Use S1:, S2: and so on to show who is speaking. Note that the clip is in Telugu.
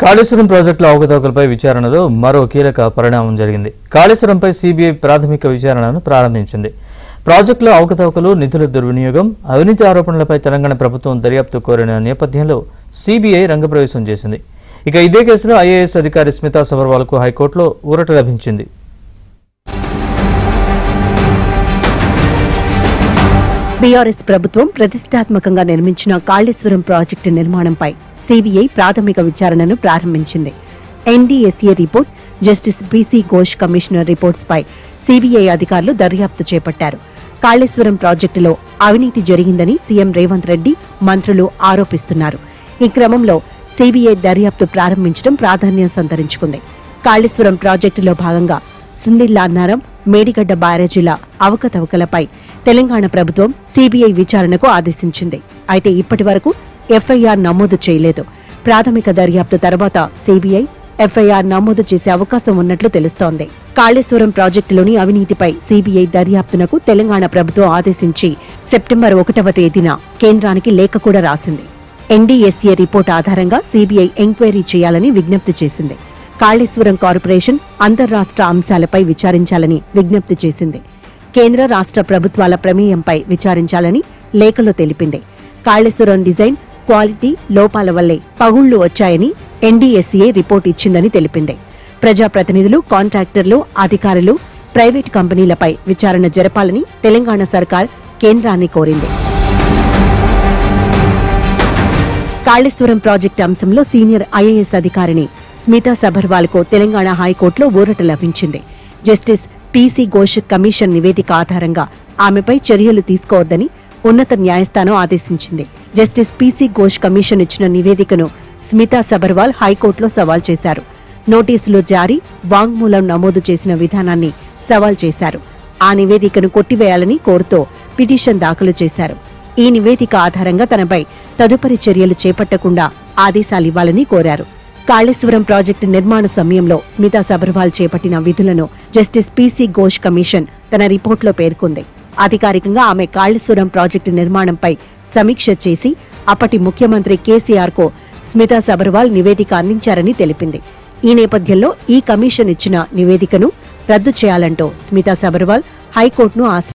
S1: కాళేశ్వరం ప్రాజెక్టుల అవకతవకలపై విచారణలో మరో కీలక పరిణామం జరిగింది. కాళేశ్వరంపై సీబీఐ ప్రాథమిక విచారణను ప్రారంభించింది. ప్రాజెక్టుల అవకతవకలు, నిధుల దుర్వినియోగం, అవినీతి ఆరోపణలపై తెలంగాణ ప్రభుత్వం దర్యాప్తు కోరిన నేపథ్యంలో సీబీఐ రంగప్రవేశం చేసింది. ఇక ఇదే కేసులో ఐఏఎస్ అధికారి స్మితా సబర్వాల్కు హైకోర్టులో ఊరట లభించింది.
S2: బీఆర్ఎస్ ప్రభుత్వం ప్రతిష్టాత్మకంగా నిర్మించిన కాళేశ్వరం ప్రాజెక్టు నిర్మాణంపై సీబీఐ ప్రాథమిక విచారణను ప్రారంభించింది. NDSA report, justice BC Ghosh commissioner reports పై సీబీఐ అధికారులు దర్యాప్తు చేపట్టారు. కాళేశ్వరం ప్రాజెక్టులో అవినీతి జరిగిందని సీఎం రేవంత్ రెడ్డి, మంత్రులు ఆరోపిస్తున్నారు. ఈ క్రమంలో సీబీఐ దర్యాప్తు ప్రారంభించడం ప్రాధాన్యం సంతరించుకుంది. కాళేశ్వరం ప్రాజెక్టులో భాగంగా సుందిళ్ల అన్నారం, మేడిగడ్డ బ్యారేజీల అవకతవకలపై తెలంగాణ ప్రభుత్వం సీబీఐ విచారణకు ఆదేశించింది. అయితే ఇప్పటి వరకు ఎఫ్ఐఆర్ నమోదు చేయలేదు. ప్రాథమిక దర్యాప్తు తర్వాత సీబీఐ ఎఫ్ఐఆర్ నమోదు చేసే అవకాశం ఉన్నట్లు తెలుస్తోంది. కాళేశ్వరం ప్రాజెక్టులోని అవినీతిపై సీబీఐ దర్యాప్తునకు తెలంగాణ ప్రభుత్వం ఆదేశించి సెప్టెంబర్ 1వ తేదీన కేంద్రానికి లేఖ కూడా రాసింది. ఎన్డీఎస్ఏ రిపోర్టు ఆధారంగా సీబీఐ ఎంక్వైరీ చేయాలని విజ్ఞప్తి చేసింది. కాళేశ్వరం కార్పొరేషన్ అంతర్రాష్ట్ర అంశాలపై విచారించాలని విజ్ఞప్తి చేసింది. కేంద్ర రాష్ట్ర ప్రభుత్వాల ప్రమేయంపై విచారించాలని లేఖలో తెలిపింది. కాళేశ్వరం డిజైన్, క్వాలిటీ లోపాల వల్లే పగుళ్లు వచ్చాయని ఎన్డీఎస్ఏ రిపోర్టు ఇచ్చిందని తెలిపింది. ప్రజాప్రతినిధులు, కాంట్రాక్టర్లు, అధికారులు, ప్రైవేటు కంపెనీలపై విచారణ జరపాలని తెలంగాణ సర్కార్ కేంద్రాన్ని కోరింది. కాళేశ్వరం ప్రాజెక్టు అంశంలో సీనియర్ ఐఏఎస్ అధికారిని స్మితా సబర్వాల్కు తెలంగాణ హైకోర్టులో ఊరట లభించింది. జస్టిస్ పీసీ ఘోష్ కమిషన్ నివేదిక ఆధారంగా ఆమెపై చర్యలు తీసుకోవద్దని ఉన్నత న్యాయస్థానం ఆదేశించింది. జస్టిస్ పీసీ ఘోష్ కమిషన్ ఇచ్చిన నివేదికను స్మితా సబర్వాల్ హైకోర్టులో సవాల్ చేశారు. నోటీసులు జారీ, వాంగ్మూలం నమోదు చేసిన విధానాన్ని సవాల్ చేశారు. ఆ నివేదికను కొట్టివేయాలని కోరుతూ పిటిషన్ దాఖలు చేశారు. ఈ నివేదిక ఆధారంగా తనపై తదుపరి చర్యలు చేపట్టకుండా ఆదేశాలివ్వాలని కోరారు. కాళేశ్వరం ప్రాజెక్టు నిర్మాణ సమయంలో స్మితా సబర్వాల్ చేపట్టిన విధులను జస్టిస్ పీసీ ఘోష్ కమిషన్ తన రిపోర్టులో పేర్కొంది. అధికారికంగా ఆమె కాళేశ్వరం ప్రాజెక్టు నిర్మాణంపై సమీక్ష చేసి అప్పటి ముఖ్యమంత్రి కేసీఆర్కు స్మితా సబర్వాల్ నివేదిక అందించారని తెలిపింది. ఈ నేపథ్యంలో ఈ కమిషన్ ఇచ్చిన నివేదికను రద్దు చేయాలంటూ స్మితా సబర్వాల్ హైకోర్టును